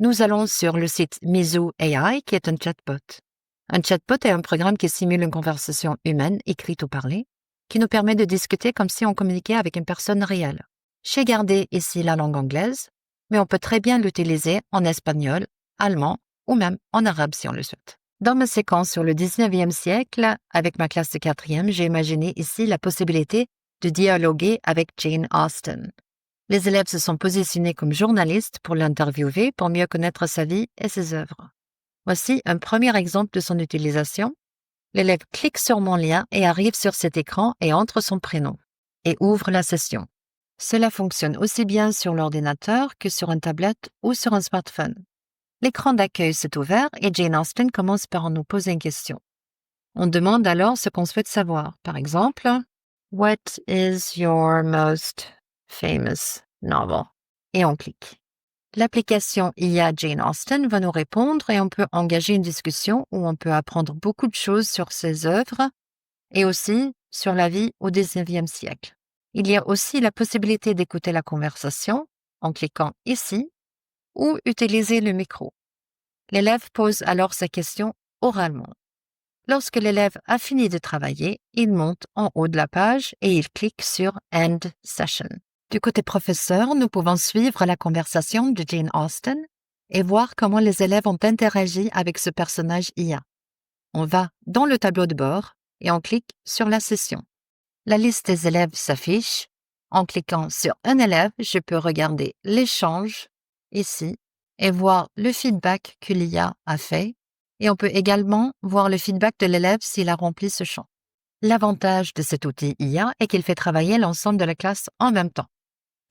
Nous allons sur le site Mizu AI, qui est un chatbot. Un chatbot est un programme qui simule une conversation humaine, écrite ou parlée, qui nous permet de discuter comme si on communiquait avec une personne réelle. J'ai gardé ici la langue anglaise, mais on peut très bien l'utiliser en espagnol, allemand ou même en arabe si on le souhaite. Dans ma séquence sur le 19e siècle, avec ma classe de 4e, j'ai imaginé ici la possibilité de dialoguer avec Jane Austen. Les élèves se sont positionnés comme journalistes pour l'interviewer pour mieux connaître sa vie et ses œuvres. Voici un premier exemple de son utilisation. L'élève clique sur mon lien et arrive sur cet écran et entre son prénom et ouvre la session. Cela fonctionne aussi bien sur l'ordinateur que sur une tablette ou sur un smartphone. L'écran d'accueil s'est ouvert et Jane Austen commence par nous poser une question. On demande alors ce qu'on souhaite savoir. Par exemple, « What is your most famous novel ?» Et on clique. L'application IA Jane Austen va nous répondre et on peut engager une discussion où on peut apprendre beaucoup de choses sur ses œuvres et aussi sur la vie au XIXe siècle. Il y a aussi la possibilité d'écouter la conversation en cliquant ici ou utiliser le micro. L'élève pose alors sa question oralement. Lorsque l'élève a fini de travailler, il monte en haut de la page et il clique sur « End Session ». Du côté professeur, nous pouvons suivre la conversation de Jane Austen et voir comment les élèves ont interagi avec ce personnage IA. On va dans le tableau de bord et on clique sur la session. La liste des élèves s'affiche. En cliquant sur un élève, je peux regarder l'échange ici et voir le feedback que l'IA a fait. Et on peut également voir le feedback de l'élève s'il a rempli ce champ. L'avantage de cet outil IA est qu'il fait travailler l'ensemble de la classe en même temps.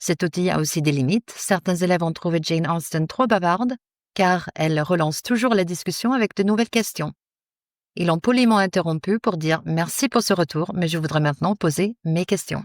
Cet outil a aussi des limites. Certains élèves ont trouvé Jane Austen trop bavarde, car elle relance toujours la discussion avec de nouvelles questions. Ils l'ont poliment interrompu pour dire « Merci pour ce retour, mais je voudrais maintenant poser mes questions ».